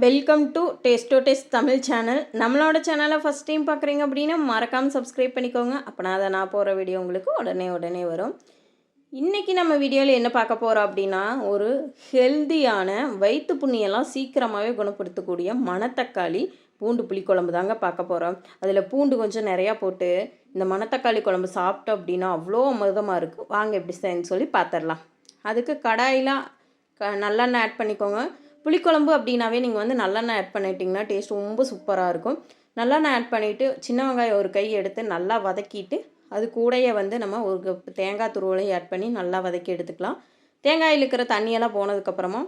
Welcome to டேஸ்டோ taste Tamil channel. நம்மளோட சேனலை ஃபஸ்ட் டைம் பார்க்குறீங்க அப்படின்னா மறக்காமல் சப்ஸ்கிரைப் பண்ணிக்கோங்க. அப்போனா அதை நான் போகிற வீடியோ உங்களுக்கு உடனே வரும். இன்றைக்கி நம்ம வீடியோவில் என்ன பார்க்க போகிறோம் அப்படின்னா, ஒரு ஹெல்தியான வயிற்று புண்ணியெல்லாம் சீக்கிரமாகவே குணப்படுத்தக்கூடிய மணத்தக்காளி பூண்டு புளிக்குழம்பு தாங்க பார்க்க போகிறோம். அதில் பூண்டு கொஞ்சம் நிறையா போட்டு இந்த மணத்தக்காளி குழம்பு சாப்பிட்டோம் அப்படின்னா அவ்வளோ அமிர்தமாக இருக்குது. வாங்க எப்படி செய்யணும்னு சொல்லி பார்த்துடலாம். அதுக்கு கடாயில் நல்லெண்ணெய் ஆட் பண்ணிக்கோங்க. புளிக்குழம்பு அப்படின்னாவே நீங்கள் வந்து நல்லெண்ணெய் ஆட் பண்ணிட்டிங்கன்னா டேஸ்ட் ரொம்ப சூப்பராக இருக்கும். நல்லெண்ணெய் ஆட் பண்ணிவிட்டு சின்ன வெங்காயம் ஒரு கை எடுத்து நல்லா வதக்கிட்டு அது கூடயே வந்து நம்ம ஒரு தேங்காய் துருவலையும் ஆட் பண்ணி நல்லா வதக்கி எடுத்துக்கலாம். தேங்காயில் இருக்கிற தண்ணியெல்லாம் போனதுக்கப்புறமா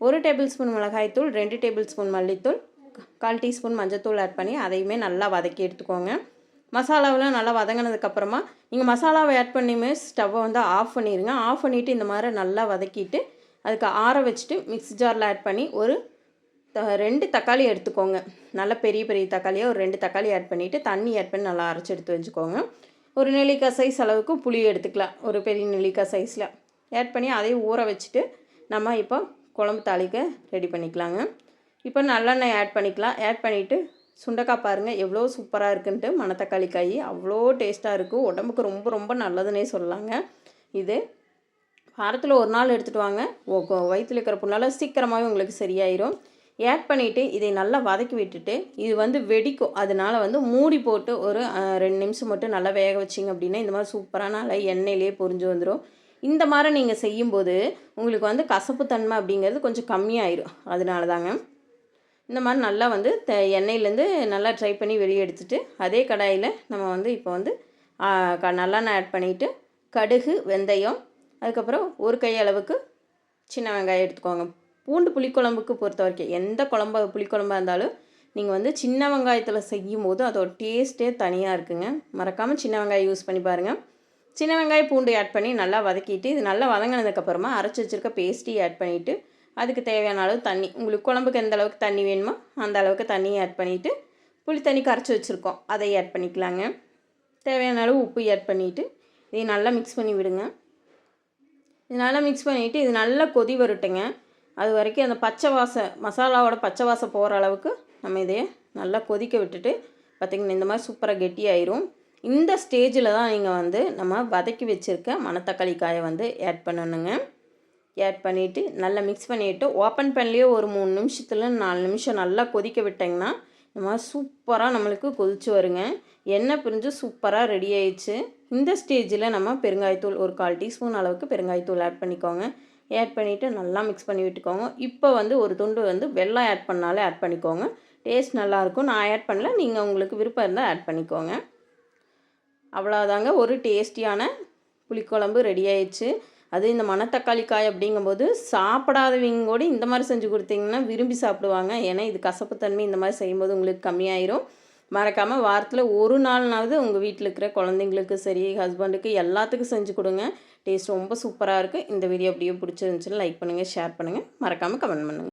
1 டேபிள் ஸ்பூன் மிளகாய்த்தூள், 2 டேபிள் ஸ்பூன் மல்லித்தூள், 1/4 டீஸ்பூன் மஞ்சத்தூள் ஆட் பண்ணி அதையுமே நல்லா வதக்கி எடுத்துக்கோங்க. மசாலாவெலாம் நல்லா வதங்கினதுக்கப்புறமா நீங்கள் மசாலாவை ஆட் பண்ணியுமே ஸ்டவ்வை வந்து ஆஃப் பண்ணிடுங்க. ஆஃப் பண்ணிவிட்டு இந்த மாதிரி நல்லா வதக்கிட்டு அதுக்கு ஆற வச்சுட்டு மிக்ஸி ஜாரில் ஆட் பண்ணி ஒரு 2 தக்காளி எடுத்துக்கோங்க. நல்ல பெரிய தக்காளியாக ஒரு 2 தக்காளி ஆட் பண்ணிவிட்டு தண்ணி ஆட் பண்ணி நல்லா அரைச்சி எடுத்து வச்சுக்கோங்க. ஒரு நெல்லிக்காய் சைஸ் அளவுக்கு புளி எடுத்துக்கலாம். ஒரு பெரிய நெல்லிக்காய் சைஸில் ஆட் பண்ணி அதையும் ஊற வச்சுட்டு நம்ம இப்போ குழம்பு தாளிக்க ரெடி பண்ணிக்கலாங்க. இப்போ நல்லெண்ணெய் ஆட் பண்ணிக்கலாம். ஆட் பண்ணிவிட்டு சுண்டைக்காய் பாருங்கள் எவ்வளோ சூப்பராக இருக்குன்ட்டு. மணத்தக்காளி காய் அவ்வளோ டேஸ்ட்டாக இருக்கும். உடம்புக்கு ரொம்ப நல்லதுன்னே சொல்லலாங்க. இது வாரத்தில் ஒரு நாள் எடுத்துகிட்டு வாங்க. வயிற்றில் இருக்கிற புண்ணால் சீக்கிரமாகவே உங்களுக்கு சரியாயிடும். ஆட் பண்ணிவிட்டு இதை நல்லா வதக்கி விட்டுட்டு இது வந்து வெடிக்கும். அதனால் வந்து மூடி போட்டு ஒரு 2 நிமிஷம் மட்டும் நல்லா வேக வச்சிங்க அப்படின்னா இந்த மாதிரி சூப்பராக நல்லா எண்ணெயிலே பொரிஞ்சு வந்துடும். இந்த மாதிரி நீங்கள் செய்யும்போது உங்களுக்கு வந்து கசப்பு தன்மை அப்படிங்கிறது கொஞ்சம் கம்மியாயிடும். அதனால தாங்க இந்த மாதிரி நல்லா வந்து எண்ணெயிலேருந்து நல்லா ட்ரை பண்ணி வெளியே எடுத்துகிட்டு அதே கடாயில் நம்ம வந்து இப்போ வந்து நல்லெண்ணெய் ஆட் பண்ணிவிட்டு கடுகு, வெந்தயம், அதுக்கப்புறம் ஒரு கை அளவுக்கு சின்ன வெங்காயம் எடுத்துக்கோங்க. பூண்டு புளிக்குழம்புக்கு பொறுத்த வரைக்கும் எந்த புளிக்குழம்பாக இருந்தாலும் நீங்கள் வந்து சின்ன வெங்காயத்தில் செய்யும் போது அதோட டேஸ்ட்டே தனியாக இருக்குங்க. மறக்காமல் சின்ன வெங்காயம் யூஸ் பண்ணி பாருங்கள். சின்ன வெங்காயம் பூண்டு ஆட் பண்ணி நல்லா வதக்கிட்டு இது நல்லா வதங்கினதுக்கப்புறமா அரைச்சி வச்சுருக்க பேஸ்ட்டையும் ஆட் பண்ணிவிட்டு அதுக்கு தேவையான அளவு தண்ணி, உங்களுக்கு குழம்புக்கு எந்த அளவுக்கு தண்ணி வேணுமோ அந்த அளவுக்கு தண்ணியை ஆட் பண்ணிவிட்டு புளி தண்ணி கரைச்சி வச்சுருக்கோம் அதை ஆட் பண்ணிக்கலாங்க. தேவையான அளவு உப்பு ஆட் பண்ணிவிட்டு இதை நல்லா மிக்ஸ் பண்ணி விடுங்க. இது நல்லா மிக்ஸ் பண்ணிவிட்டு இது நல்லா கொதி வரட்டுங்க. அது வரைக்கும் அந்த மசாலாவோட பச்சை வாசம் போகிற அளவுக்கு நம்ம இதையே நல்லா கொதிக்க விட்டுட்டு பார்த்திங்கன்னா இந்த மாதிரி சூப்பராக கெட்டியாயிரும். இந்த ஸ்டேஜில் தான் நீங்கள் வந்து நம்ம வதக்கி வச்சுருக்க மணத்தக்காளி காயை வந்து ஆட் பண்ணணுங்க. ஆட் பண்ணிவிட்டு நல்லா மிக்ஸ் பண்ணிவிட்டு ஓப்பன் பண்ணலையே ஒரு 3 நிமிஷத்துல 4 நிமிஷம் நல்லா கொதிக்க விட்டிங்கன்னா இந்த மாதிரி சூப்பராக நம்மளுக்கு கொதிச்சு வருங்க. எண்ணெய் பிரிஞ்சு சூப்பராக ரெடி ஆயிடுச்சு. இந்த ஸ்டேஜில் நம்ம பெருங்காயத்தூள் ஒரு 1/4 டீஸ்பூன் அளவுக்கு பெருங்காயத்தூள் ஆட் பண்ணிக்கோங்க. ஆட் பண்ணிவிட்டு நல்லா மிக்ஸ் பண்ணி விட்டுக்கோங்க. இப்போ வந்து ஒரு துண்டு வந்து வெல்லம் ஆட் பண்ணாலே ஆட் பண்ணிக்கோங்க. டேஸ்ட் நல்லாயிருக்கும். நான் ஆட் பண்ணல, நீங்கள் உங்களுக்கு விருப்பம் இருந்தால் ஆட் பண்ணிக்கோங்க. அவ்வளோதாங்க, ஒரு டேஸ்டியான புளிக்குழம்பு ரெடி ஆயிடுச்சு. அது இந்த மணத்தக்காளி காய் அப்படிங்கும்போது சாப்பிடாதவங்க கூட இந்த மாதிரி செஞ்சு கொடுத்தீங்கன்னா விரும்பி சாப்பிடுவாங்க. ஏன்னா இது கசப்புத்தன்மை இந்த மாதிரி செய்யும்போது உங்களுக்கு கம்மியாயிரும். மறக்காமல் வாரத்தில் ஒரு நாள்னாவது உங்கள் வீட்டில் இருக்கிற குழந்தைங்களுக்கு சரி, ஹஸ்பண்டுக்கு எல்லாத்துக்கும் செஞ்சு கொடுங்க. டேஸ்ட் ரொம்ப சூப்பராக இருக்குது. இந்த வீடியோ அப்படியே பிடிச்சிருந்துச்சுன்னா லைக் பண்ணுங்கள், ஷேர் பண்ணுங்கள், மறக்காமல் கமெண்ட் பண்ணுங்கள்.